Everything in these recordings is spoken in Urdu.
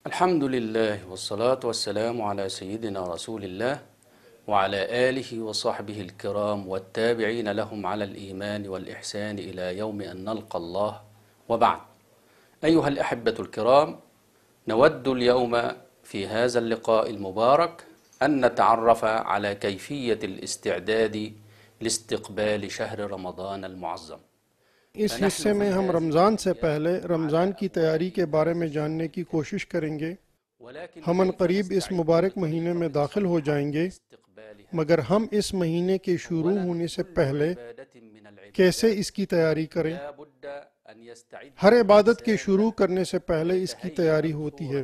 الحمد لله والصلاة والسلام على سيدنا رسول الله وعلى آله وصحبه الكرام والتابعين لهم على الإيمان والإحسان إلى يوم أن نلقى الله. وبعد، أيها الأحبة الكرام، نود اليوم في هذا اللقاء المبارك أن نتعرف على كيفية الاستعداد لاستقبال شهر رمضان المعظم. اس حصے میں ہم رمضان سے پہلے رمضان کی تیاری کے بارے میں جاننے کی کوشش کریں گے۔ ہم عنقریب اس مبارک مہینے میں داخل ہو جائیں گے، مگر ہم اس مہینے کے شروع ہونے سے پہلے کیسے اس کی تیاری کریں؟ ہر عبادت کے شروع کرنے سے پہلے اس کی تیاری ہوتی ہے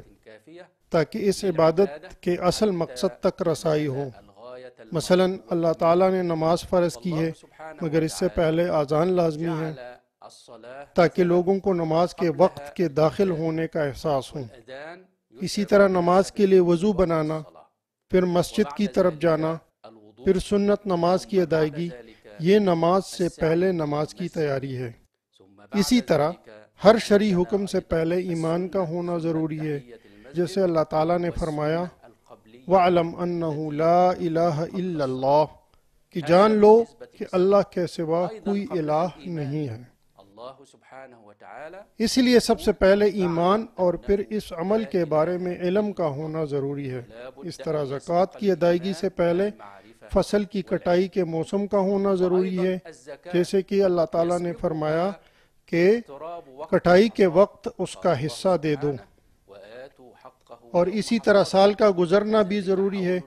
تاکہ اس عبادت کے اصل مقصد تک رسائی ہو۔ مثلا اللہ تعالیٰ نے نماز فرض کی ہے، مگر اس سے پہلے اذان لازمی ہے تاکہ لوگوں کو نماز کے وقت کے داخل ہونے کا احساس ہو۔ اسی طرح نماز کے لیے وضو بنانا، پھر مسجد کی طرف جانا، پھر سنت نماز کی ادائیگی، یہ نماز سے پہلے نماز کی تیاری ہے۔ اسی طرح ہر شرعی حکم سے پہلے ایمان کا ہونا ضروری ہے، جیسے اللہ تعالیٰ نے فرمایا وَعْلَمْ أَنَّهُ لَا إِلَهَ إِلَّا اللَّهُ، کہ جان لو کہ اللہ کے سوا کوئی الہ نہیں ہے۔ اس لیے سب سے پہلے ایمان اور پھر اس عمل کے بارے میں علم کا ہونا ضروری ہے۔ اس طرح زکوٰۃ کی ادائیگی سے پہلے فصل کی کٹائی کے موسم کا ہونا ضروری ہے، جیسے کہ اللہ تعالیٰ نے فرمایا کہ کٹائی کے وقت اس کا حصہ دے دو، اور اسی طرح سال کا گزرنا بھی ضروری ہے،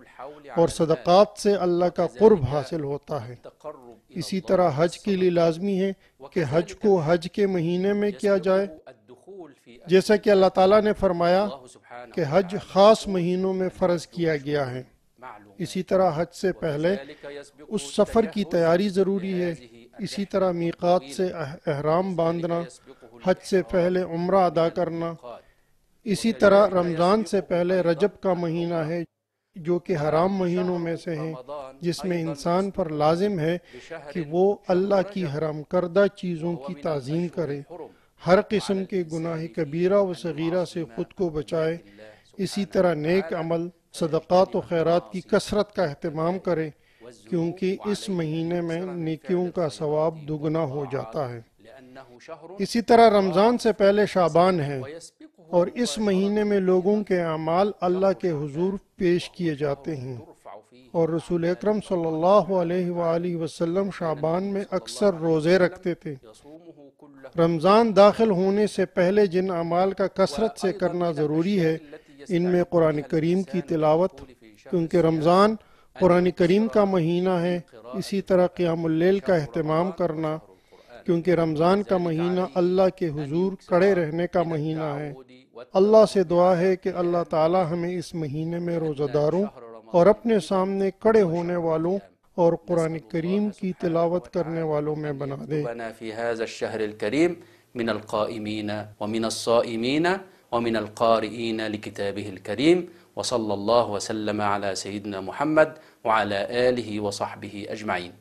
اور صدقات سے اللہ کا قرب حاصل ہوتا ہے۔ اسی طرح حج کے لیے لازمی ہے کہ حج کو حج کے مہینے میں کیا جائے، جیسا کہ اللہ تعالیٰ نے فرمایا کہ حج خاص مہینوں میں فرض کیا گیا ہے۔ اسی طرح حج سے پہلے اس سفر کی تیاری ضروری ہے۔ اسی طرح میقات سے احرام باندھنا، حج سے پہلے عمرہ ادا کرنا۔ اسی طرح رمضان سے پہلے رجب کا مہینہ ہے، جو کہ حرام مہینوں میں سے ہے، جس میں انسان پر لازم ہے کہ وہ اللہ کی حرام کردہ چیزوں کی تعظیم کرے، ہر قسم کے گناہ کبیرہ و صغیرہ سے خود کو بچائے۔ اسی طرح نیک عمل، صدقات و خیرات کی کثرت کا اہتمام کرے، کیونکہ اس مہینے میں نیکیوں کا ثواب دگنا ہو جاتا ہے۔ اسی طرح رمضان سے پہلے شعبان ہے، اور اس مہینے میں لوگوں کے اعمال اللہ کے حضور پیش کیے جاتے ہیں، اور رسول اکرم صلی اللہ علیہ وآلہ وسلم شعبان میں اکثر روزے رکھتے تھے۔ رمضان داخل ہونے سے پہلے جن اعمال کا کثرت سے کرنا ضروری ہے، ان میں قرآن کریم کی تلاوت، کیونکہ رمضان قرآن کریم کا مہینہ ہے۔ اسی طرح قیام اللیل کا اہتمام کرنا، کیونکہ رمضان کا مہینہ اللہ کے حضور کڑے رہنے کا مہینہ ہے۔ اللہ سے دعا ہے کہ اللہ تعالی ہمیں اس مہینے میں روزہ داروں اور اپنے سامنے کڑے ہونے والوں اور قرآن کریم کی تلاوت کرنے والوں میں بنا دے۔ في هذا الشهر الكريم من القائمين ومن الصائمين ومن القارئين لكتابه الكريم، وصلى الله وسلم على سيدنا محمد وعلى آله وصحبه أجمعين۔